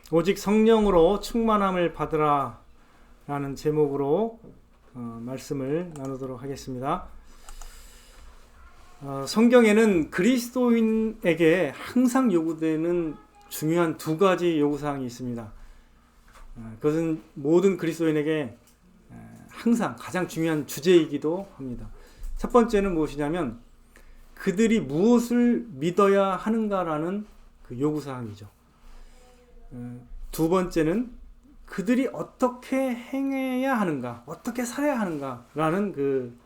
오직 성령으로 충만함을 받으라 라는 제목으로 말씀을 나누도록 하겠습니다. 성경에는 그리스도인에게 항상 요구되는 중요한 두 가지 요구사항이 있습니다. 그것은 모든 그리스도인에게 항상 가장 중요한 주제이기도 합니다. 첫 번째는 무엇이냐면 그들이 무엇을 믿어야 하는가라는 그 요구사항이죠. 두 번째는 그들이 어떻게 행해야 하는가, 어떻게 살아야 하는가라는 그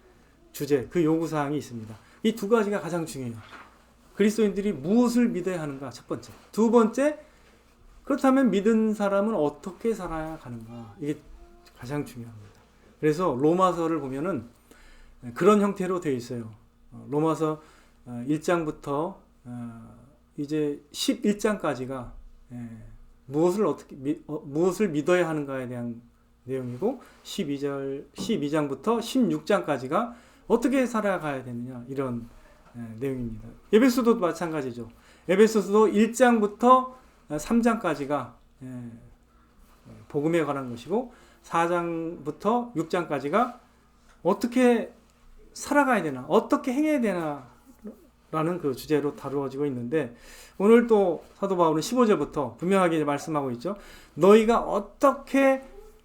주제, 그 요구사항이 있습니다. 이 두 가지가 가장 중요해요. 그리스도인들이 무엇을 믿어야 하는가, 첫 번째. 두 번째, 그렇다면 믿은 사람은 어떻게 살아야 하는가, 이게 가장 중요합니다. 그래서 로마서를 보면은 그런 형태로 되어 있어요. 로마서 1장부터 이제 11장까지가 무엇을 믿어야 하는가에 대한 내용이고 12장부터 16장까지가 어떻게 살아가야 되느냐, 이런 내용입니다. 에베소도 마찬가지죠. 에베소서도 1장부터 3장까지가 복음에 관한 것이고 4장부터 6장까지가 어떻게 살아가야 되나, 어떻게 행해야 되나 라는 그 주제로 다루어지고 있는데, 오늘 또 사도 바울은 15절부터 분명하게 말씀하고 있죠. 너희가 어떻게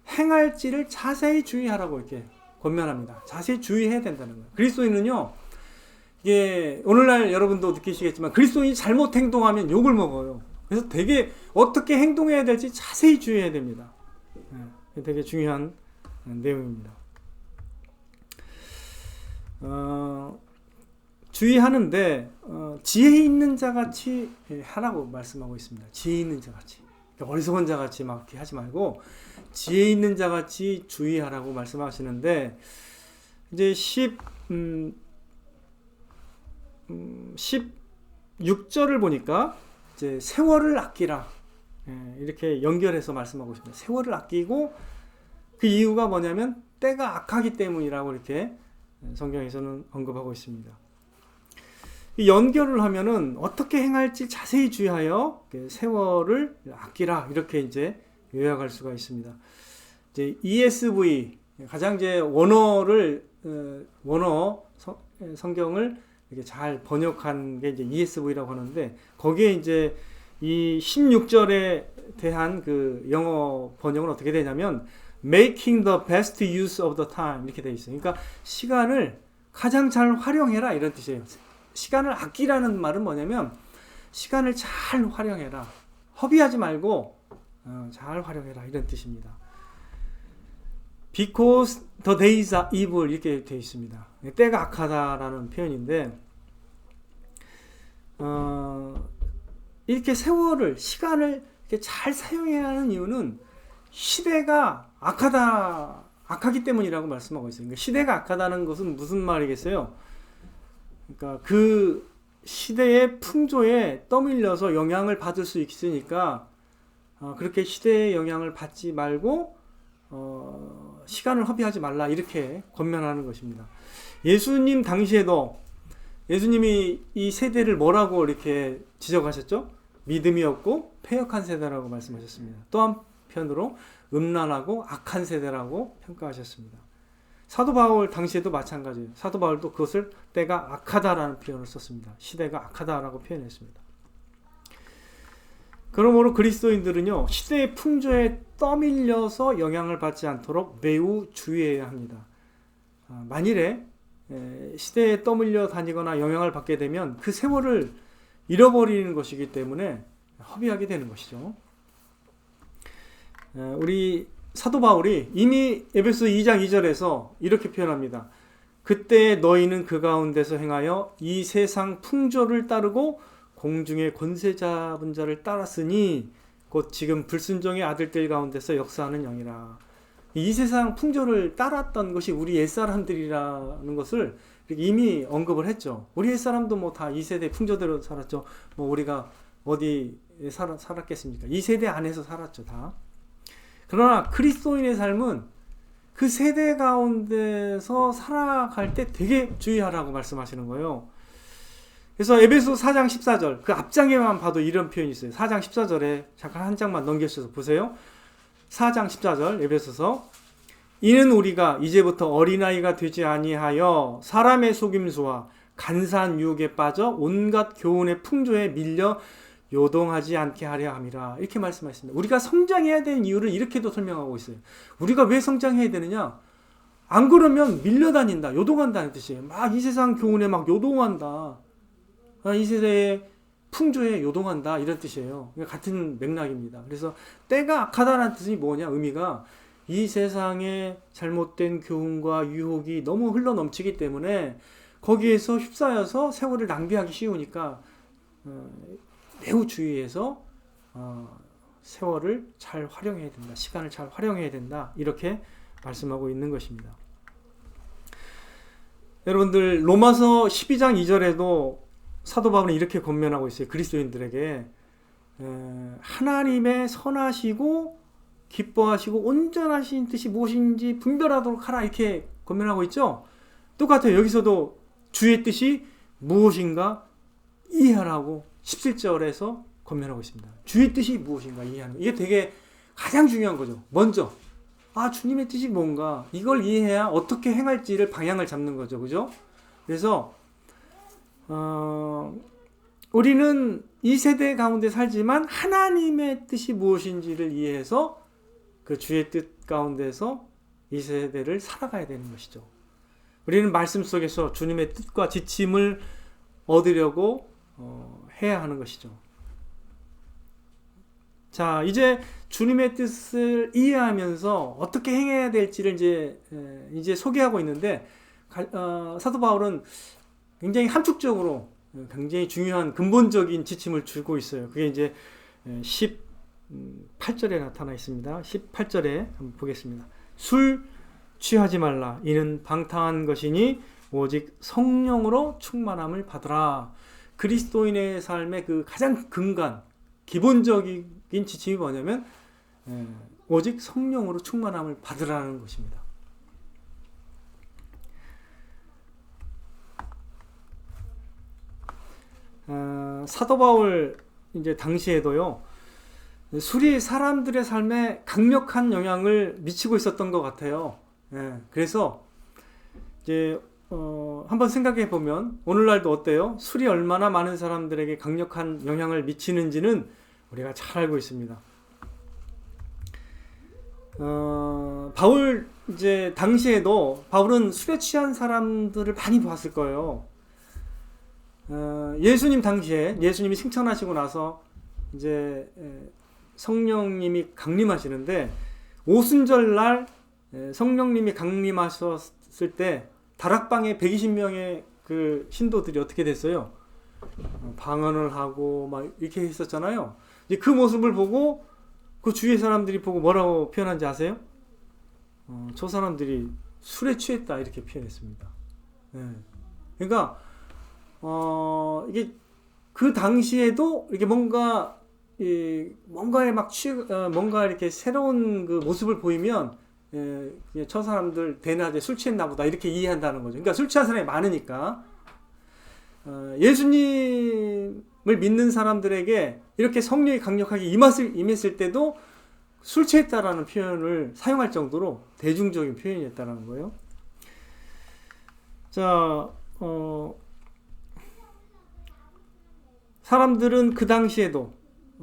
행할지를 자세히 주의하라고 이렇게 권면합니다. 자세히 주의해야 된다는 거예요. 그리스도인은요, 이게 오늘날 여러분도 느끼시겠지만 그리스도인이 잘못 행동하면 욕을 먹어요. 그래서 되게 어떻게 행동해야 될지 자세히 주의해야 됩니다. 되게 중요한 내용입니다. 주의하는데 지혜 있는 자같이 하라고 말씀하고 있습니다. 지혜 있는 자같이, 어리석은 자같이 막 이렇게 하지 말고 지혜 있는 자같이 주의하라고 말씀하시는데, 이제 16절을 보니까 이제 세월을 아끼라, 이렇게 연결해서 말씀하고 있습니다. 세월을 아끼고 그 이유가 뭐냐면 때가 악하기 때문이라고 이렇게 성경에서는 언급하고 있습니다. 이 연결을 하면은 어떻게 행할지 자세히 주의하여 세월을 아끼라, 이렇게 이제 요약할 수가 있습니다. 이제 ESV, 가장 이제 원어 성경을 이렇게 잘 번역한 게 이제 ESV라고 하는데, 거기에 이제 이 16절에 대한 그 영어 번역은 어떻게 되냐면 making the best use of the time, 이렇게 되어 있어요. 그러니까 시간을 가장 잘 활용해라, 이런 뜻이에요. 시간을 아끼라는 말은 뭐냐면 시간을 잘 활용해라, 허비하지 말고 잘 활용해라, 이런 뜻입니다. Because the days are evil, 이렇게 되어 있습니다. 때가 악하다라는 표현인데, 이렇게 세월을, 시간을 이렇게 잘 사용해야 하는 이유는 시대가 악하기 때문이라고 말씀하고 있어요. 그러니까 시대가 악하다는 것은 무슨 말이겠어요? 그러니까 그 시대의 풍조에 떠밀려서 영향을 받을 수 있으니까 그렇게 시대의 영향을 받지 말고 시간을 허비하지 말라, 이렇게 권면하는 것입니다. 예수님 당시에도 예수님이 이 세대를 뭐라고 이렇게 지적하셨죠? 믿음이 없고 패역한 세대라고 말씀하셨습니다. 또 한편으로 음란하고 악한 세대라고 평가하셨습니다. 사도 바울 당시에도 마찬가지예요. 사도 바울도 그것을 때가 악하다라는 표현을 썼습니다. 시대가 악하다라고 표현했습니다. 그러므로 그리스도인들은요, 시대의 풍조에 떠밀려서 영향을 받지 않도록 매우 주의해야 합니다. 만일에 시대에 떠밀려 다니거나 영향을 받게 되면 그 세월을 잃어버리는 것이기 때문에 허비하게 되는 것이죠. 우리 사도 바울이 이미 에베소 2장 2절에서 이렇게 표현합니다. 그때 너희는 그 가운데서 행하여 이 세상 풍조를 따르고 공중의 권세 잡은 자를 따랐으니 곧 지금 불순종의 아들들 가운데서 역사하는 영이라. 이 세상 풍조를 따랐던 것이 우리 옛사람들이라는 것을 이미 언급을 했죠. 우리 옛사람도 뭐 다 이 세대 풍조대로 살았죠. 뭐 우리가 어디 살았겠습니까? 이 세대 안에서 살았죠, 다. 그러나 그리스도인의 삶은 그 세대 가운데서 살아갈 때 되게 주의하라고 말씀하시는 거예요. 그래서 에베소 4장 14절 그 앞장에만 봐도 이런 표현이 있어요. 4장 14절에 잠깐 한 장만 넘겨주셔서 보세요. 4장 14절 에베소서 이는 우리가 이제부터 어린아이가 되지 아니하여 사람의 속임수와 간사한 유혹에 빠져 온갖 교훈의 풍조에 밀려 요동하지 않게 하려 함이라 이렇게 말씀하십니다. 우리가 성장해야 되는 이유를 이렇게도 설명하고 있어요. 우리가 왜 성장해야 되느냐? 안 그러면 밀려다닌다, 요동한다는 뜻이에요. 막 이 세상 교훈에 막 요동한다. 이 세대의 풍조에 요동한다 이런 뜻이에요. 같은 맥락입니다. 그래서 때가 악하다는 뜻이 뭐냐? 의미가 이 세상의 잘못된 교훈과 유혹이 너무 흘러넘치기 때문에 거기에서 휩싸여서 세월을 낭비하기 쉬우니까 매우 주의해서 세월을 잘 활용해야 된다. 시간을 잘 활용해야 된다. 이렇게 말씀하고 있는 것입니다. 여러분들 로마서 12장 2절에도 사도 바울은 이렇게 권면하고 있어요. 그리스도인들에게 하나님의 선하시고 기뻐하시고 온전하신 뜻이 무엇인지 분별하도록 하라 이렇게 권면하고 있죠. 똑같아요. 여기서도 주의 뜻이 무엇인가 이해하라고 17절에서 권면하고 있습니다. 주의 뜻이 무엇인가 이해하는 거. 이게 되게 가장 중요한 거죠. 먼저 주님의 뜻이 뭔가 이걸 이해해야 어떻게 행할지를 방향을 잡는 거죠. 그죠? 그래서 우리는 이 세대 가운데 살지만 하나님의 뜻이 무엇인지를 이해해서 그 주의 뜻 가운데서 이 세대를 살아가야 되는 것이죠. 우리는 말씀 속에서 주님의 뜻과 지침을 얻으려고 해야 하는 것이죠. 자, 이제 주님의 뜻을 이해하면서 어떻게 행해야 될지를 이제 소개하고 있는데 사도 바울은 굉장히 함축적으로 굉장히 중요한 근본적인 지침을 주고 있어요. 그게 이제 18절에 나타나 있습니다. 18절에 한번 보겠습니다. 술 취하지 말라. 이는 방탕한 것이니 오직 성령으로 충만함을 받으라. 그리스도인의 삶의 그 가장 근간, 기본적인 지침이 뭐냐면 오직 성령으로 충만함을 받으라는 것입니다. 사도 바울 이제 당시에도요, 술이 사람들의 삶에 강력한 영향을 미치고 있었던 것 같아요. 그래서 이제 한번 생각해 보면 오늘날도 어때요? 술이 얼마나 많은 사람들에게 강력한 영향을 미치는지는 우리가 잘 알고 있습니다. 바울 이제 당시에도 바울은 술에 취한 사람들을 많이 봤을 거예요. 예수님 당시에 예수님이 승천하시고 나서 이제 성령님이 강림하시는데 오순절 날 성령님이 강림하셨을 때 다락방에 120명의 그 신도들이 어떻게 됐어요? 방언을 하고 막 이렇게 했었잖아요. 이제 그 모습을 보고 그 주위의 사람들이 보고 뭐라고 표현한지 아세요? 저 사람들이 술에 취했다 이렇게 표현했습니다. 그러니까 이게 그 당시에도 이렇게 뭔가에 막 뭔가 이렇게 새로운 그 모습을 보이면 저 사람들 대낮에 술 취했나 보다 이렇게 이해한다는 거죠. 그러니까 술 취한 사람이 많으니까 예수님을 믿는 사람들에게 이렇게 성령이 강력하게 임했을 때도 술 취했다라는 표현을 사용할 정도로 대중적인 표현이었다는 거예요. 자, 사람들은 그 당시에도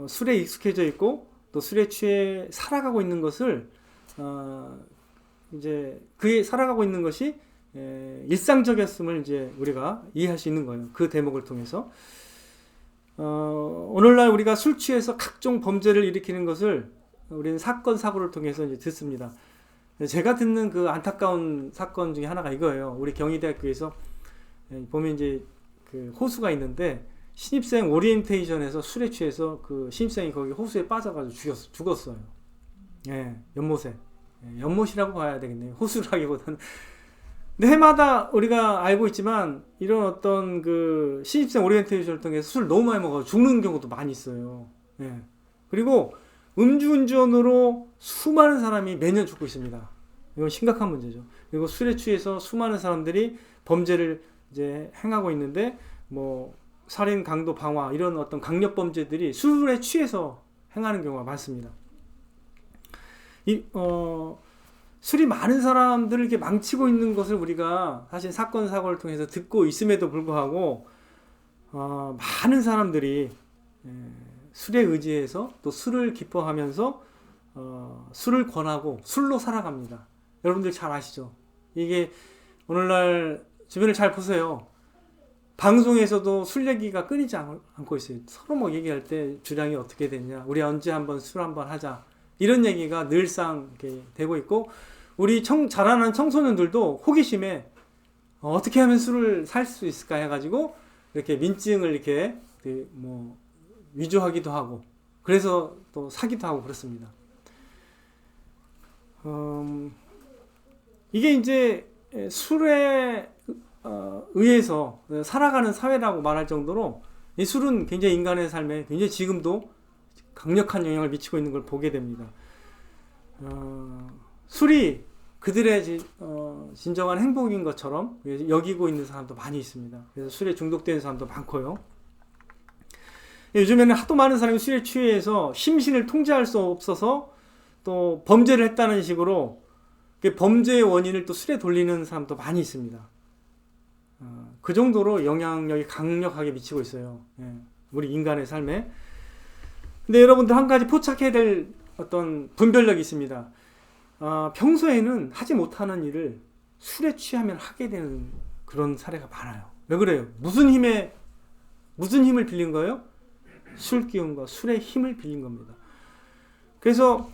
술에 익숙해져 있고 또 술에 취해 살아가고 있는 것을 이제 그게 살아가고 있는 것이 일상적이었음을 이제 우리가 이해할 수 있는 거예요. 그 대목을 통해서 오늘날 우리가 술 취해서 각종 범죄를 일으키는 것을 우리는 사건 사고를 통해서 이제 듣습니다. 제가 듣는 그 안타까운 사건 중에 하나가 이거예요. 우리 경희대학교에서 보면 이제 그 호수가 있는데 신입생 오리엔테이션에서 술에 취해서 그 신입생이 거기 호수에 빠져가지고 죽었어요. 연못에. 연못이라고 봐야 되겠네요. 호수라기보다는. 근데 해마다 우리가 알고 있지만 이런 어떤 그 신입생 오리엔테이션을 통해서 술 너무 많이 먹어서 죽는 경우도 많이 있어요. 그리고 음주운전으로 수많은 사람이 매년 죽고 있습니다. 이건 심각한 문제죠. 그리고 술에 취해서 수많은 사람들이 범죄를 이제 행하고 있는데 뭐 살인, 강도, 방화 이런 어떤 강력 범죄들이 술에 취해서 행하는 경우가 많습니다. 술이 많은 사람들을 이렇게 망치고 있는 것을 우리가 사실 사건 사고를 통해서 듣고 있음에도 불구하고 많은 사람들이 술에 의지해서 또 술을 기뻐하면서 술을 권하고 술로 살아갑니다. 여러분들 잘 아시죠? 이게 오늘날 주변을 잘 보세요. 방송에서도 술 얘기가 끊이지 않고 있어요. 서로 뭐 얘기할 때 주량이 어떻게 됐냐, 우리 언제 한번 술 한번 하자, 이런 얘기가 늘상 이렇게 되고 있고, 우리 자라는 청소년들도 호기심에 어떻게 하면 술을 살 수 있을까 해가지고 이렇게 민증을 이렇게 뭐 위조하기도 하고, 그래서 또 사기도 하고 그렇습니다. 이게 이제 술에 의해서 살아가는 사회라고 말할 정도로 이 술은 굉장히 인간의 삶에 굉장히 지금도 강력한 영향을 미치고 있는 걸 보게 됩니다. 술이 그들의 진정한 행복인 것처럼 여기고 있는 사람도 많이 있습니다. 그래서 술에 중독되는 사람도 많고요. 요즘에는 하도 많은 사람이 술에 취해서 심신을 통제할 수 없어서 또 범죄를 했다는 식으로 범죄의 원인을 또 술에 돌리는 사람도 많이 있습니다. 그 정도로 영향력이 강력하게 미치고 있어요. 우리 인간의 삶에. 근데 여러분들 한 가지 포착해야 될 어떤 분별력이 있습니다. 평소에는 하지 못하는 일을 술에 취하면 하게 되는 그런 사례가 많아요. 왜 그래요? 무슨 힘을 빌린 거예요? 술 기운과 술의 힘을 빌린 겁니다. 그래서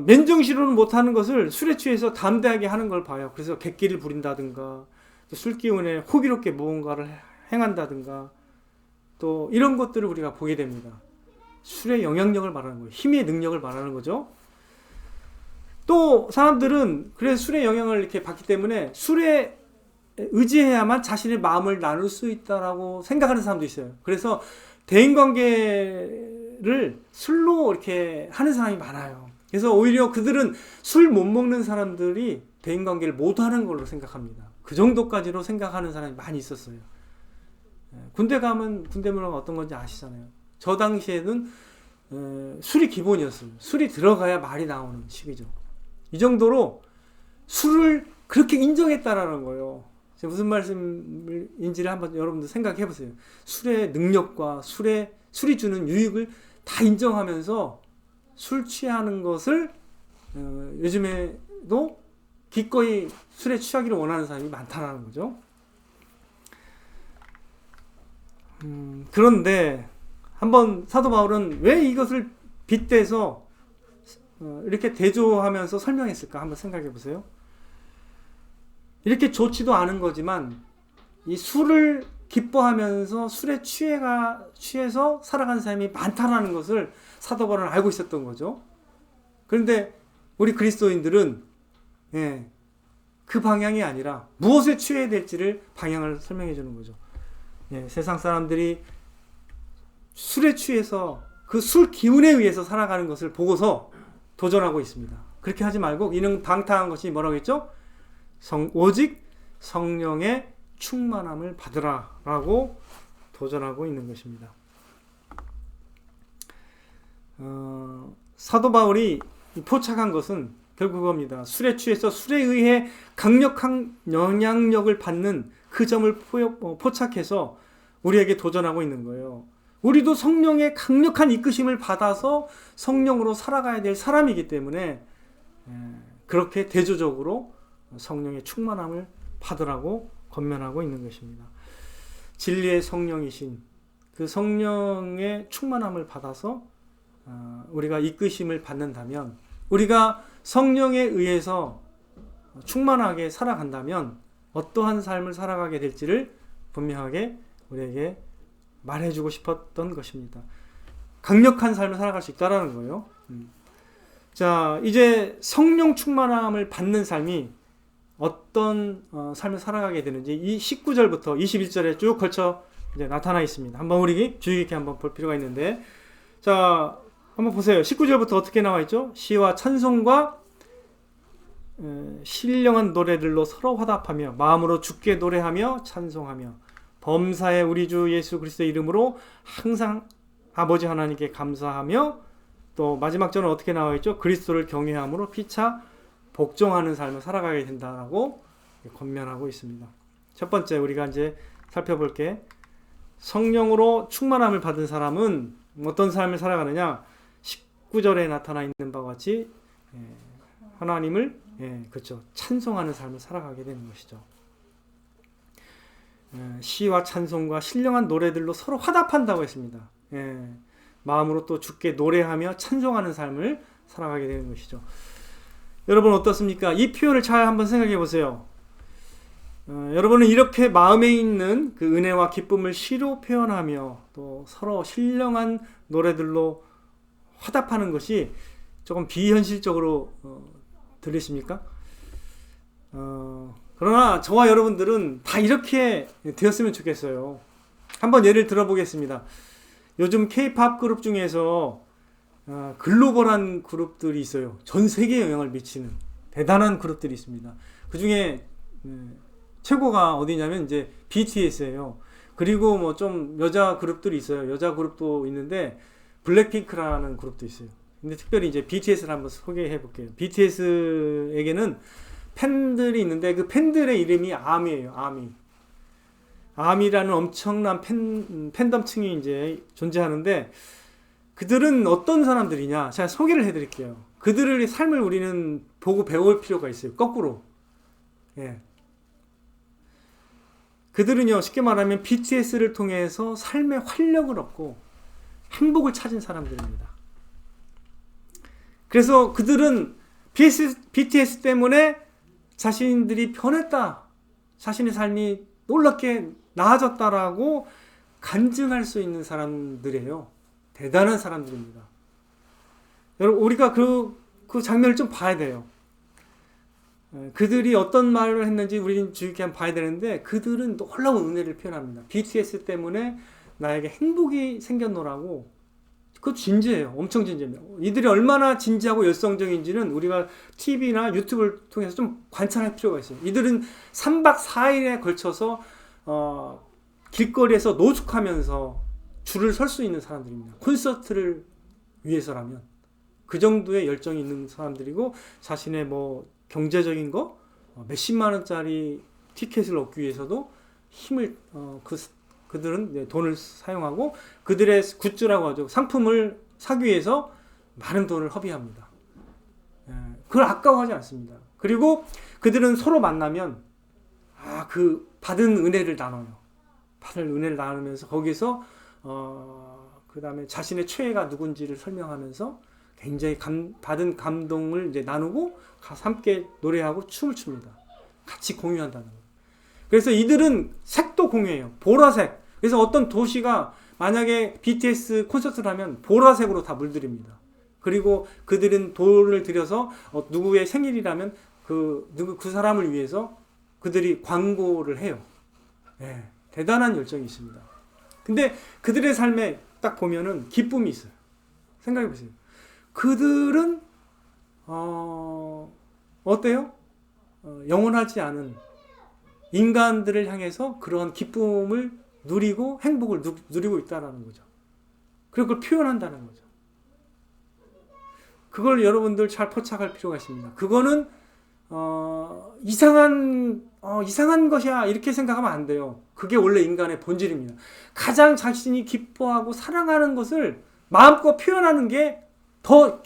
맨정신으로는 못하는 것을 술에 취해서 담대하게 하는 걸 봐요. 그래서 객기를 부린다든가, 술 기운에 호기롭게 무언가를 행한다든가, 또 이런 것들을 우리가 보게 됩니다. 술의 영향력을 말하는 거예요. 힘의 능력을 말하는 거죠. 또 사람들은 그래서 술의 영향을 이렇게 받기 때문에 술에 의지해야만 자신의 마음을 나눌 수 있다라고 생각하는 사람도 있어요. 그래서 대인관계를 술로 이렇게 하는 사람이 많아요. 그래서 오히려 그들은 술 못 먹는 사람들이 대인관계를 못 하는 걸로 생각합니다. 그 정도까지로 생각하는 사람이 많이 있었어요. 군대 가면 군대 문화가 어떤 건지 아시잖아요. 저 당시에는 술이 기본이었어요. 술이 들어가야 말이 나오는 시기죠. 이 정도로 술을 그렇게 인정했다라는 거예요. 무슨 말씀인지를 한번 여러분들 생각해 보세요. 술의 능력과 술이 주는 유익을 다 인정하면서 술 취하는 것을 요즘에도 기꺼이 술에 취하기를 원하는 사람이 많다는 거죠. 그런데 한번 사도 바울은 왜 이것을 빗대서 이렇게 대조하면서 설명했을까 한번 생각해 보세요. 이렇게 좋지도 않은 거지만 이 술을 기뻐하면서 술에 취해서 살아가는 사람이 많다라는 것을 사도 바울은 알고 있었던 거죠. 그런데 우리 그리스도인들은 그 방향이 아니라 무엇에 취해야 될지를 방향을 설명해 주는 거죠. 세상 사람들이 술에 취해서 그 술 기운에 의해서 살아가는 것을 보고서 도전하고 있습니다. 그렇게 하지 말고 이는 방탕한 것이 뭐라고 했죠? 오직 성령의 충만함을 받으라 라고 도전하고 있는 것입니다. 사도 바울이 포착한 것은 결국 그겁니다. 술에 취해서 술에 의해 강력한 영향력을 받는 그 점을 포착해서 우리에게 도전하고 있는 거예요. 우리도 성령의 강력한 이끄심을 받아서 성령으로 살아가야 될 사람이기 때문에 그렇게 대조적으로 성령의 충만함을 받으라고 권면하고 있는 것입니다. 진리의 성령이신 그 성령의 충만함을 받아서 우리가 이끄심을 받는다면, 우리가 성령에 의해서 충만하게 살아간다면 어떠한 삶을 살아가게 될지를 분명하게 우리에게 말해주고 싶었던 것입니다. 강력한 삶을 살아갈 수 있다라는 거예요. 자, 이제 성령 충만함을 받는 삶이 어떤 삶을 살아가게 되는지 이 19절부터 21절에 쭉 걸쳐 이제 나타나 있습니다. 한번 우리 주의 깊게 한번 볼 필요가 있는데, 자, 한번 보세요. 19절부터 어떻게 나와 있죠? 시와 찬송과 신령한 노래들로 서로 화답하며 마음으로 주께 노래하며 찬송하며 범사의 우리 주 예수 그리스도의 이름으로 항상 아버지 하나님께 감사하며, 또 마지막 절은 어떻게 나와 있죠? 그리스도를 경외함으로 피차 복종하는 삶을 살아가게 된다라고 권면하고 있습니다. 첫 번째 우리가 이제 살펴볼 게, 성령으로 충만함을 받은 사람은 어떤 삶을 살아가느냐? 19절에 나타나 있는 바와 같이 하나님을 그렇죠, 찬송하는 삶을 살아가게 되는 것이죠. 시와 찬송과 신령한 노래들로 서로 화답한다고 했습니다. 마음으로 또 주께 노래하며 찬송하는 삶을 살아가게 되는 것이죠. 여러분 어떻습니까? 이 표현을 잘 한번 생각해 보세요. 여러분은 이렇게 마음에 있는 그 은혜와 기쁨을 시로 표현하며 또 서로 신령한 노래들로 화답하는 것이 조금 비현실적으로 들리십니까? 그러나 저와 여러분들은 다 이렇게 되었으면 좋겠어요. 한번 예를 들어보겠습니다. 요즘 K-팝 그룹 중에서 글로벌한 그룹들이 있어요. 전 세계에 영향을 미치는 대단한 그룹들이 있습니다. 그 중에 최고가 어디냐면 이제 BTS예요. 그리고 뭐 좀 여자 그룹들이 있어요. 여자 그룹도 있는데 블랙핑크라는 그룹도 있어요. 근데 특별히 이제 BTS를 한번 소개해 볼게요. BTS에게는 팬들이 있는데 그 팬들의 이름이 아미예요. 아미라는 엄청난 팬덤층이 이제 존재하는데, 그들은 어떤 사람들이냐? 제가 소개를 해드릴게요. 그들의 삶을 우리는 보고 배울 필요가 있어요. 거꾸로. 그들은요, 쉽게 말하면 BTS를 통해서 삶의 활력을 얻고 행복을 찾은 사람들입니다. 그래서 그들은 BTS 때문에 자신들이 변했다, 자신의 삶이 놀랍게 나아졌다라고 간증할 수 있는 사람들이에요. 대단한 사람들입니다. 여러분, 우리가 그 장면을 좀 봐야 돼요. 그들이 어떤 말을 했는지 우리는 주의 깊게 한번 봐야 되는데, 그들은 놀라운 은혜를 표현합니다. BTS 때문에 나에게 행복이 생겼노라고. 그거 진지해요. 엄청 진지합니다. 이들이 얼마나 진지하고 열성적인지는 우리가 TV나 유튜브를 통해서 좀 관찰할 필요가 있어요. 이들은 3박 4일에 걸쳐서 길거리에서 노숙하면서 줄을 설 수 있는 사람들입니다. 콘서트를 위해서라면 그 정도의 열정이 있는 사람들이고, 자신의 뭐 경제적인 거 몇십만 원짜리 티켓을 얻기 위해서도 힘을 그들은 돈을 사용하고 그들의 굿즈라고 하죠. 상품을 사기 위해서 많은 돈을 허비합니다. 그걸 아까워하지 않습니다. 그리고 그들은 서로 만나면 그 받은 은혜를 나눠요. 받은 은혜를 나누면서 거기서 그 다음에 자신의 최애가 누군지를 설명하면서 굉장히 받은 감동을 이제 나누고 함께 노래하고 춤을 춥니다. 같이 공유한다는 거예요. 그래서 이들은 색도 공유해요. 보라색. 그래서 어떤 도시가 만약에 BTS 콘서트를 하면 보라색으로 다 물들입니다. 그리고 그들은 돈을 들여서 누구의 생일이라면 그 사람을 위해서 그들이 광고를 해요. 대단한 열정이 있습니다. 근데 그들의 삶에 딱 보면은 기쁨이 있어요. 생각해 보세요. 그들은 어때요? 영원하지 않은 인간들을 향해서 그러한 기쁨을 누리고 행복을 누리고 있다는 거죠. 그리고 그걸 표현한다는 거죠. 그걸 여러분들 잘 포착할 필요가 있습니다. 그거는 이상한 것이야 이렇게 생각하면 안 돼요. 그게 원래 인간의 본질입니다. 가장 자신이 기뻐하고 사랑하는 것을 마음껏 표현하는 게 더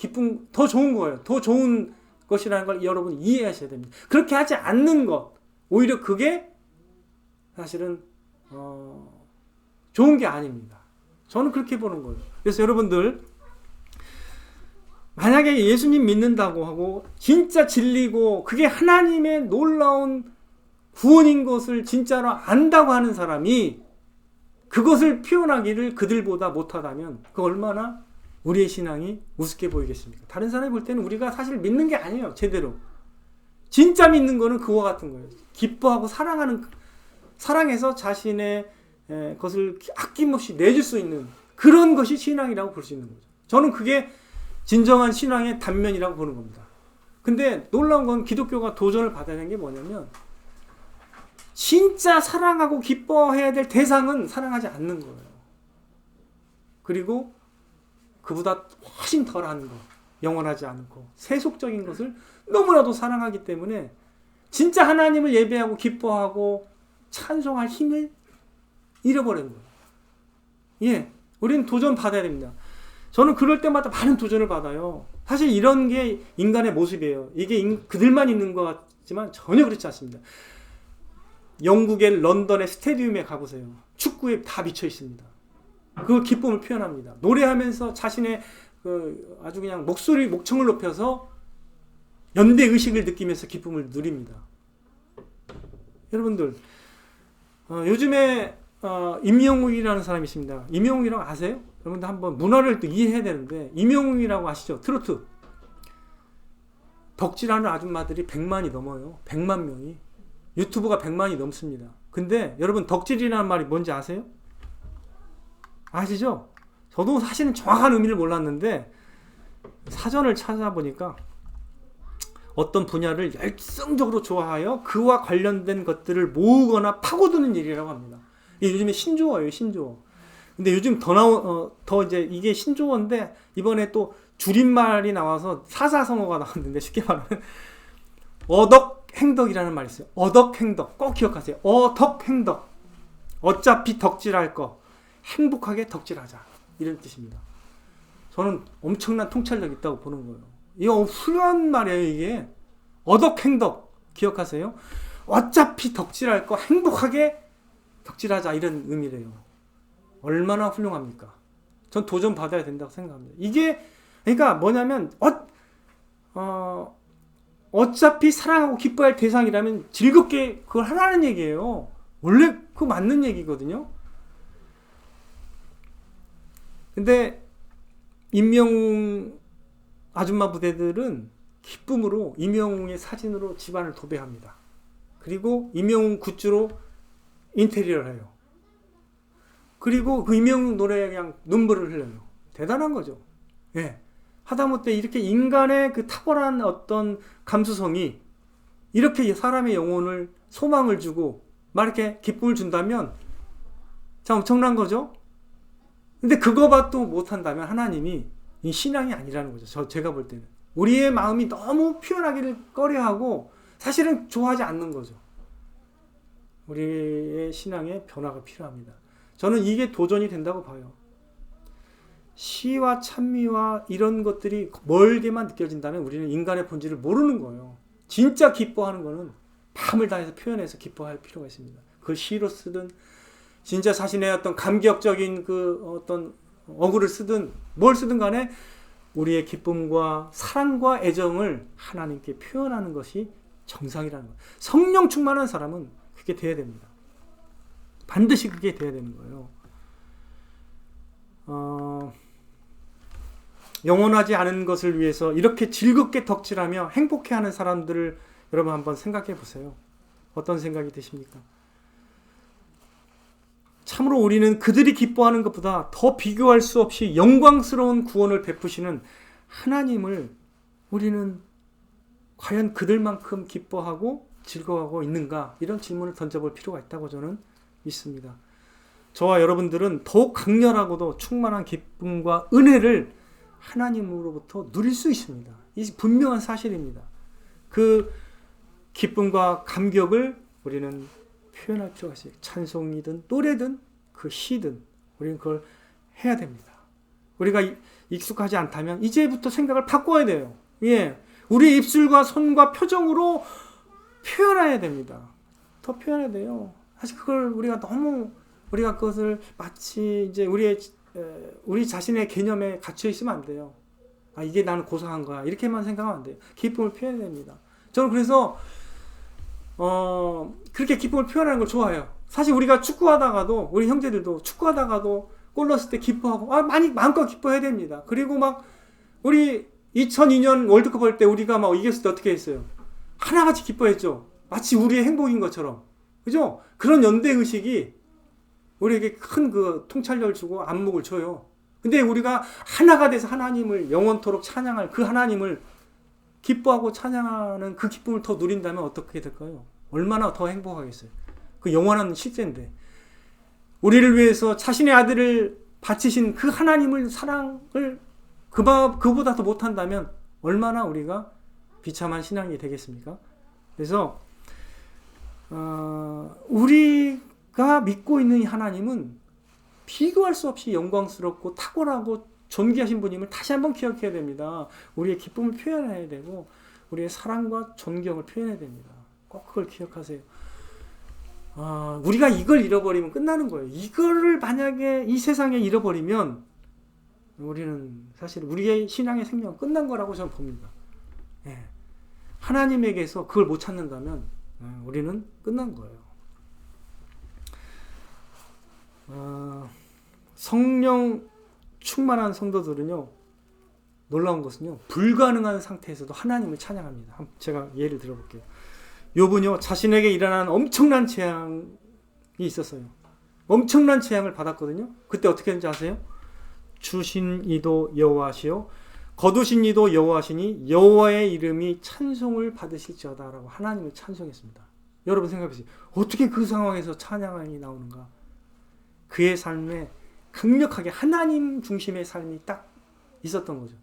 좋은 거예요. 더 좋은 것이라는 걸 여러분이 이해하셔야 됩니다. 그렇게 하지 않는 것, 오히려 그게 사실은 좋은 게 아닙니다. 저는 그렇게 보는 거예요. 그래서 여러분들 만약에 예수님 믿는다고 하고 진짜 진리고 그게 하나님의 놀라운 구원인 것을 진짜로 안다고 하는 사람이 그것을 표현하기를 그들보다 못하다면 그 얼마나 우리의 신앙이 우습게 보이겠습니까? 다른 사람이 볼 때는 우리가 사실 믿는 게 아니에요. 제대로. 진짜 믿는 거는 그와 같은 거예요. 기뻐하고 사랑해서 자신의 것을 아낌없이 내줄 수 있는 그런 것이 신앙이라고 볼 수 있는 거죠. 저는 그게 진정한 신앙의 단면이라고 보는 겁니다. 근데 놀라운 건 기독교가 도전을 받아야 하는 게 뭐냐면 진짜 사랑하고 기뻐해야 될 대상은 사랑하지 않는 거예요. 그리고 그보다 훨씬 덜한 것, 영원하지 않고 세속적인 것을 너무나도 사랑하기 때문에 진짜 하나님을 예배하고 기뻐하고 찬송할 힘을 잃어버린 거예요. 예, 우리는 도전 받아야 됩니다. 저는 그럴 때마다 많은 도전을 받아요. 사실 이런 게 인간의 모습이에요. 이게 그들만 있는 것 같지만 전혀 그렇지 않습니다. 영국의 런던의 스테디움에 가보세요. 축구에 다 미쳐 있습니다. 그 기쁨을 표현합니다. 노래하면서 자신의 아주 그냥 목청을 높여서 연대 의식을 느끼면서 기쁨을 누립니다. 여러분들, 요즘에 임영웅이라는 사람이 있습니다. 임영웅이라고 아세요? 여러분들 한번 문화를 또 이해해야 되는데, 임영웅이라고 아시죠? 트로트. 덕질하는 아줌마들이 100만이 넘어요. 100만 명이. 유튜브가 100만이 넘습니다. 근데 여러분, 덕질이라는 말이 뭔지 아세요? 아시죠? 저도 사실은 정확한 의미를 몰랐는데 사전을 찾아보니까 어떤 분야를 열성적으로 좋아하여 그와 관련된 것들을 모으거나 파고드는 일이라고 합니다. 이게 요즘에 신조어예요, 신조어. 근데 요즘 더 이제 이게 신조어인데 이번에 또 줄임말이 나와서 사사성어가 나왔는데 쉽게 말하면 어덕행덕이라는 말이 있어요. 어덕행덕. 꼭 기억하세요. 어덕행덕. 어차피 덕질할 거 행복하게 덕질하자. 이런 뜻입니다. 저는 엄청난 통찰력이 있다고 보는 거예요. 이거 훌륭한 말이에요, 이게. 어덕행덕. 기억하세요? 어차피 덕질할 거 행복하게 덕질하자. 이런 의미래요. 얼마나 훌륭합니까? 전 도전 받아야 된다고 생각합니다. 이게, 그러니까 뭐냐면, 어차피 사랑하고 기뻐할 대상이라면 즐겁게 그걸 하라는 얘기예요. 원래 그거 맞는 얘기거든요. 근데 임영웅 아줌마 부대들은 기쁨으로 임영웅의 사진으로 집안을 도배합니다. 그리고 임영웅 굿즈로 인테리어를 해요. 그리고 그 임영웅 노래에 그냥 눈물을 흘려요. 대단한 거죠. 예. 하다못해 이렇게 인간의 그 탁월한 어떤 감수성이 이렇게 사람의 영혼을 소망을 주고 막 이렇게 기쁨을 준다면 참 엄청난 거죠. 근데 그거밖에 못한다면 하나님이 이 신앙이 아니라는 거죠. 제가 볼 때는. 우리의 마음이 너무 표현하기를 꺼려하고 사실은 좋아하지 않는 거죠. 우리의 신앙에 변화가 필요합니다. 저는 이게 도전이 된다고 봐요. 시와 찬미와 이런 것들이 멀게만 느껴진다면 우리는 인간의 본질을 모르는 거예요. 진짜 기뻐하는 거는 밤을 다해서 표현해서 기뻐할 필요가 있습니다. 그걸 시로 쓰든 진짜 자신의 어떤 감격적인 그 어떤 어구를 쓰든 뭘 쓰든 간에 우리의 기쁨과 사랑과 애정을 하나님께 표현하는 것이 정상이라는 거예요. 성령 충만한 사람은 그게 돼야 됩니다. 반드시 그게 돼야 되는 거예요. 영원하지 않은 것을 위해서 이렇게 즐겁게 덕질하며 행복해하는 사람들을 여러분 한번 생각해 보세요. 어떤 생각이 드십니까? 참으로 우리는 그들이 기뻐하는 것보다 더 비교할 수 없이 영광스러운 구원을 베푸시는 하나님을 우리는 과연 그들만큼 기뻐하고 즐거워하고 있는가? 이런 질문을 던져볼 필요가 있다고 저는 믿습니다. 저와 여러분들은 더욱 강렬하고도 충만한 기쁨과 은혜를 하나님으로부터 누릴 수 있습니다. 이 분명한 사실입니다. 그 기쁨과 감격을 우리는 표현할 필요가 있어요. 찬송이든 노래든 그 시든 우리는 그걸 해야 됩니다. 우리가 익숙하지 않다면 이제부터 생각을 바꿔야 돼요. 예, 우리의 입술과 손과 표정으로 표현해야 됩니다. 더 표현해야 돼요. 사실 그걸 우리가 그것을 마치 이제 우리 자신의 개념에 갇혀 있으면 안 돼요. 아, 이게 나는 고상한 거야. 이렇게만 생각하면 안 돼요. 기쁨을 표현해야 됩니다. 저는 그래서 그렇게 기쁨을 표현하는 걸 좋아해요. 사실 우리가 축구하다가도 우리 형제들도 축구하다가도 골 넣었을 때 기뻐하고 마음껏 기뻐해야 됩니다. 그리고 막 우리 2002년 월드컵 할 때 우리가 막 이겼을 때 어떻게 했어요? 하나같이 기뻐했죠. 마치 우리의 행복인 것처럼. 그죠? 그런 연대 의식이 우리에게 큰 그 통찰력을 주고 안목을 줘요. 근데 우리가 하나가 돼서 하나님을 영원토록 찬양할 그 하나님을 기뻐하고 찬양하는 그 기쁨을 더 누린다면 어떻게 될까요? 얼마나 더 행복하겠어요. 그 영원한 실제인데 우리를 위해서 자신의 아들을 바치신 그 하나님을 사랑을 그보다 더 못한다면 얼마나 우리가 비참한 신앙이 되겠습니까? 그래서 우리가 믿고 있는 이 하나님은 비교할 수 없이 영광스럽고 탁월하고 존귀하신 분임을 다시 한번 기억해야 됩니다. 우리의 기쁨을 표현해야 되고 우리의 사랑과 존경을 표현해야 됩니다. 꼭 그걸 기억하세요. 우리가 이걸 잃어버리면 끝나는 거예요. 이거를 만약에 이 세상에 잃어버리면 우리는 사실 우리의 신앙의 생명은 끝난 거라고 저는 봅니다. 예. 하나님에게서 그걸 못 찾는다면 우리는 끝난 거예요. 성령 충만한 성도들은요, 놀라운 것은요, 불가능한 상태에서도 하나님을 찬양합니다. 제가 예를 들어볼게요. 욥은요, 자신에게 일어난 엄청난 재앙이 있었어요. 엄청난 재앙을 받았거든요. 그때 어떻게 했는지 아세요? 주신 이도 여호와시요 거두신 이도 여호와시니 여호와의 이름이 찬송을 받으실지어다라고 하나님을 찬송했습니다. 여러분 생각해보세요. 어떻게 그 상황에서 찬양이 나오는가? 그의 삶에 강력하게 하나님 중심의 삶이 딱 있었던 거죠.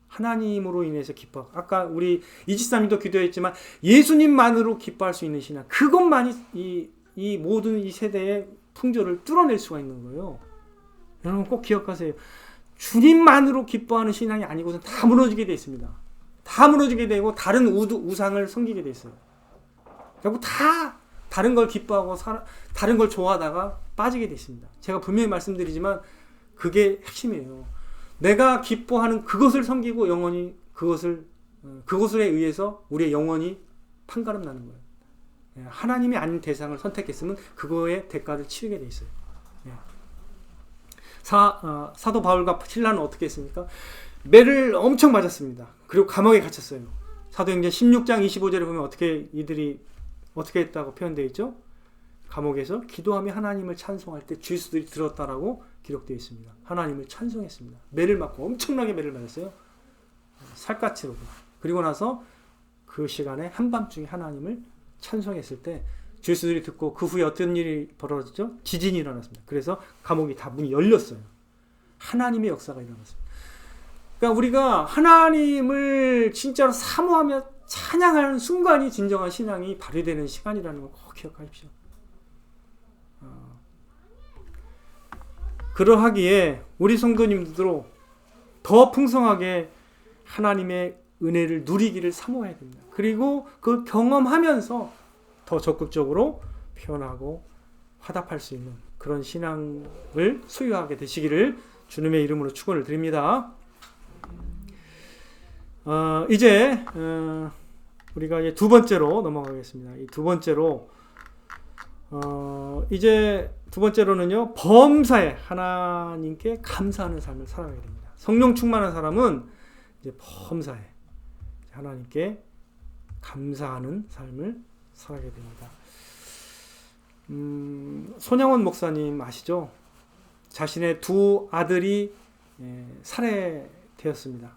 하나님으로 인해서 기뻐. 아까 우리 이지사님도 기도했지만 예수님만으로 기뻐할 수 있는 신앙. 그것만이 이 모든 이 세대의 풍조를 뚫어낼 수가 있는 거예요. 여러분 꼭 기억하세요. 주님만으로 기뻐하는 신앙이 아니고선 다 무너지게 되어 있습니다. 다 무너지게 되고 다른 우상을 섬기게 되어 있어요. 결국 다 다른 걸 기뻐하고 다른 걸 좋아하다가 빠지게 되어 있습니다. 제가 분명히 말씀드리지만 그게 핵심이에요. 내가 기뻐하는 그것을 섬기고 영원히 그것에 의해서 우리의 영혼이 판가름 나는 거예요. 하나님이 아닌 대상을 선택했으면 그거의 대가를 치르게 돼 있어요. 사도 바울과 실라는 어떻게 했습니까? 매를 엄청 맞았습니다. 그리고 감옥에 갇혔어요. 사도행전 16장 25절에 보면 이들이 어떻게 했다고 표현되어 있죠? 감옥에서 기도하며 하나님을 찬송할 때 주수들이 들었다라고 기록되어 있습니다. 하나님을 찬송했습니다. 매를 맞고 엄청나게 매를 맞았어요. 살갗으로. 그리고 나서 그 시간에 한밤중에 하나님을 찬송했을 때 주수들이 듣고 그 후에 어떤 일이 벌어졌죠? 지진이 일어났습니다. 그래서 감옥이 다 문이 열렸어요. 하나님의 역사가 일어났습니다. 그러니까 우리가 하나님을 진짜로 사모하며 찬양하는 순간이 진정한 신앙이 발휘되는 시간이라는 걸 꼭 기억하십시오. 그러하기에 우리 성도님들도 더 풍성하게 하나님의 은혜를 누리기를 사모해야 됩니다. 그리고 그 경험하면서 더 적극적으로 표현하고 화답할 수 있는 그런 신앙을 소유하게 되시기를 주님의 이름으로 축원을 드립니다. 이제 우리가 이제 두 번째로 넘어가겠습니다. 이 두 번째로 이제 두 번째로는요, 범사에 하나님께 감사하는 삶을 살아가게 됩니다. 성령 충만한 사람은 이제 범사에 하나님께 감사하는 삶을 살아가게 됩니다. 손양원 목사님 아시죠? 자신의 두 아들이 살해되었습니다.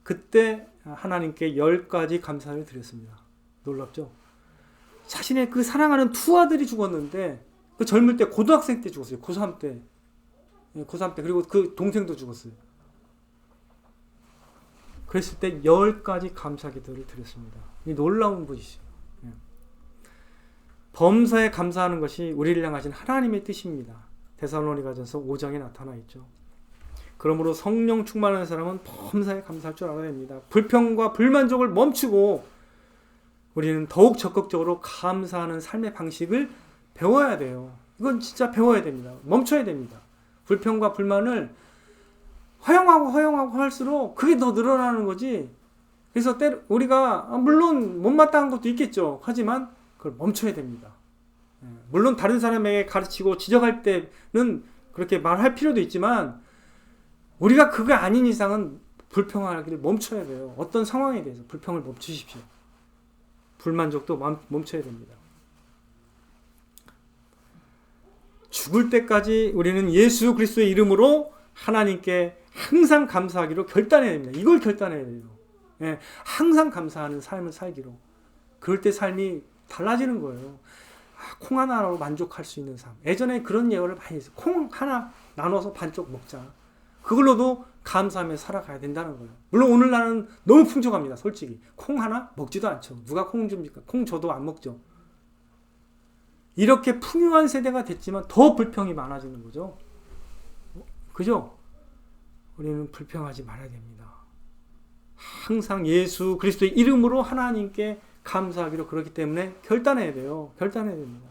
그때 하나님께 10가지 감사를 드렸습니다. 놀랍죠? 자신의 그 사랑하는 두 아들이 죽었는데 그 젊을 때 고등학생 때 죽었어요. 고3 때. 고3 때. 그리고 그 동생도 죽었어요. 그랬을 때 10가지 감사 기도를 드렸습니다. 이 놀라운 분이시죠. 범사에 감사하는 것이 우리를 향하신 하나님의 뜻입니다. 데살로니가전서 5장에 나타나 있죠. 그러므로 성령 충만한 사람은 범사에 감사할 줄 알아야 됩니다. 불평과 불만족을 멈추고 우리는 더욱 적극적으로 감사하는 삶의 방식을 배워야 돼요. 이건 진짜 배워야 됩니다. 멈춰야 됩니다. 불평과 불만을 허용하고 할수록 그게 더 늘어나는 거지. 그래서 우리가 물론 못마땅한 것도 있겠죠. 하지만 그걸 멈춰야 됩니다. 물론 다른 사람에게 가르치고 지적할 때는 그렇게 말할 필요도 있지만 우리가 그게 아닌 이상은 불평하기를 멈춰야 돼요. 어떤 상황에 대해서 불평을 멈추십시오. 불만족도 멈춰야 됩니다. 죽을 때까지 우리는 예수 그리스도의 이름으로 하나님께 항상 감사하기로 결단해야 됩니다. 이걸 결단해야 돼요. 항상 감사하는 삶을 살기로. 그럴 때 삶이 달라지는 거예요. 콩 하나로 만족할 수 있는 삶. 예전에 그런 예언을 많이 했어요. 콩 하나 나눠서 반쪽 먹자. 그걸로도 감사하며 살아가야 된다는 거예요. 물론 오늘날은 너무 풍족합니다. 솔직히. 콩 하나 먹지도 않죠. 누가 콩 줍니까? 콩 줘도 안 먹죠. 이렇게 풍요한 세대가 됐지만 더 불평이 많아지는 거죠. 그죠? 우리는 불평하지 말아야 됩니다. 항상 예수 그리스도의 이름으로 하나님께 감사하기로 그렇기 때문에 결단해야 돼요. 결단해야 됩니다.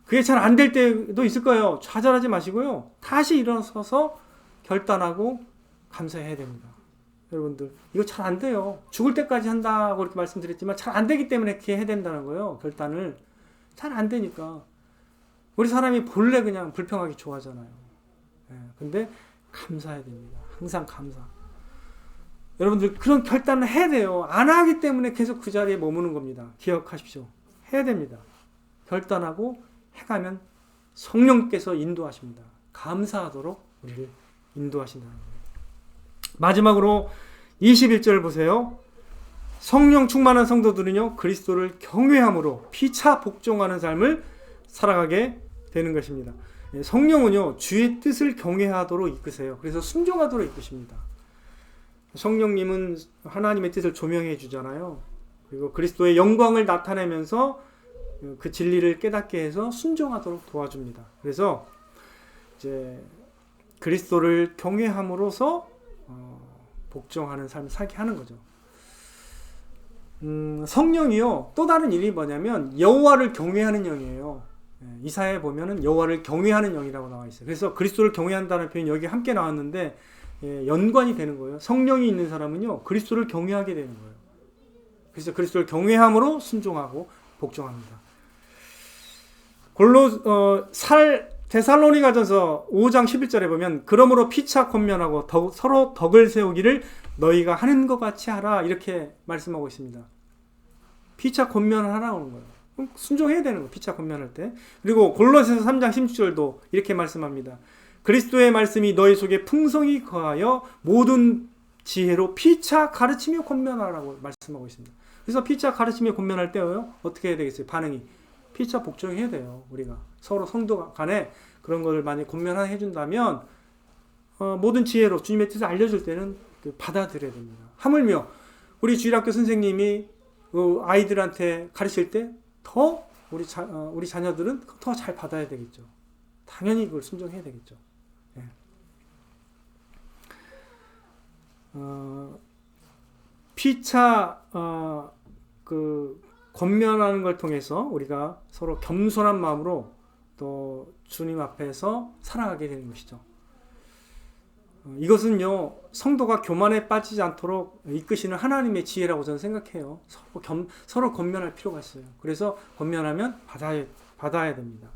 그게 잘 안 될 때도 있을 거예요. 좌절하지 마시고요. 다시 일어서서 결단하고 감사해야 됩니다. 여러분들 이거 잘 안 돼요. 죽을 때까지 한다고 이렇게 말씀드렸지만 잘 안 되기 때문에 이렇게 해야 된다는 거예요. 결단을. 잘 안 되니까. 우리 사람이 본래 그냥 불평하기 좋아하잖아요. 근데 감사해야 됩니다. 항상 감사. 여러분들 그런 결단을 해야 돼요. 안 하기 때문에 계속 그 자리에 머무는 겁니다. 기억하십시오. 해야 됩니다. 결단하고 해가면 성령께서 인도하십니다. 감사하도록 우리를 인도하신다는 거예요. 마지막으로 21절 보세요. 성령 충만한 성도들은요, 그리스도를 경외함으로 피차 복종하는 삶을 살아가게 되는 것입니다. 성령은요, 주의 뜻을 경외하도록 이끄세요. 그래서 순종하도록 이끄십니다. 성령님은 하나님의 뜻을 조명해 주잖아요. 그리고 그리스도의 영광을 나타내면서 그 진리를 깨닫게 해서 순종하도록 도와줍니다. 그래서 이제 그리스도를 경외함으로써 복종하는 삶을 살게 하는 거죠. 성령이요, 또 다른 일이 뭐냐면 여호와를 경외하는 영이에요. 이사야에 보면은 여호와를 경외하는 영이라고 나와 있어요. 그래서 그리스도를 경외한다는 표현이 여기 함께 나왔는데 연관이 되는 거예요. 성령이 있는 사람은요, 그리스도를 경외하게 되는 거예요. 그래서 그리스도를 경외함으로 순종하고 복종합니다. 데살로니가전서 5장 11절에 보면 그러므로 피차 권면하고 서로 덕을 세우기를 너희가 하는 것 같이 하라 이렇게 말씀하고 있습니다. 피차 권면을 하라는 거예요. 순종해야 되는 거예요. 피차 권면할 때. 그리고 골로새서 3장 16절도 이렇게 말씀합니다. 그리스도의 말씀이 너희 속에 풍성히 거하여 모든 지혜로 피차 가르치며 권면하라고 말씀하고 있습니다. 그래서 피차 가르치며 권면할 때요, 어떻게 해야 되겠어요? 반응이 피차 복종해야 돼요. 우리가 서로 성도 간에 그런 걸 많이 권면해 준다면 모든 지혜로 주님의 뜻을 알려줄 때는 받아들여야 됩니다. 하물며 우리 주일학교 선생님이 아이들한테 가르칠 때 더 우리 자녀들은 더 잘 받아야 되겠죠. 당연히 그걸 순종해야 되겠죠. 예. 피차 권면하는 걸 통해서 우리가 서로 겸손한 마음으로 또 주님 앞에서 살아가게 되는 것이죠. 이것은요, 성도가 교만에 빠지지 않도록 이끄시는 하나님의 지혜라고 저는 생각해요. 서로 권면할 필요가 있어요. 그래서 권면하면 받아야 됩니다.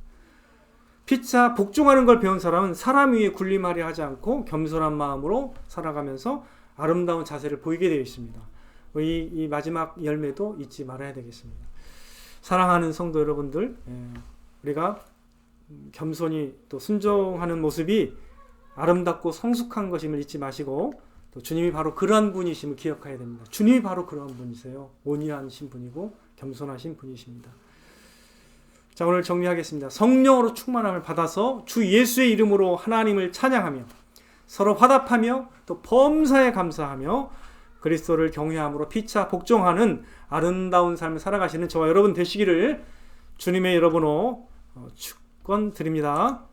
피차 복종하는 걸 배운 사람은 사람 위에 군림하려 하지 않고 겸손한 마음으로 살아가면서 아름다운 자세를 보이게 되어 있습니다. 이 마지막 열매도 잊지 말아야 되겠습니다. 사랑하는 성도 여러분들, 우리가 겸손히 또 순종하는 모습이 아름답고 성숙한 것임을 잊지 마시고 또 주님이 바로 그러한 분이심을 기억해야 됩니다. 주님이 바로 그러한 분이세요. 온유하신 분이고 겸손하신 분이십니다. 자, 오늘 정리하겠습니다. 성령으로 충만함을 받아서 주 예수의 이름으로 하나님을 찬양하며 서로 화답하며 또 범사에 감사하며 그리스도를 경외함으로 피차 복종하는 아름다운 삶을 살아가시는 저와 여러분 되시기를 주님의 여러분으로 축원드립니다.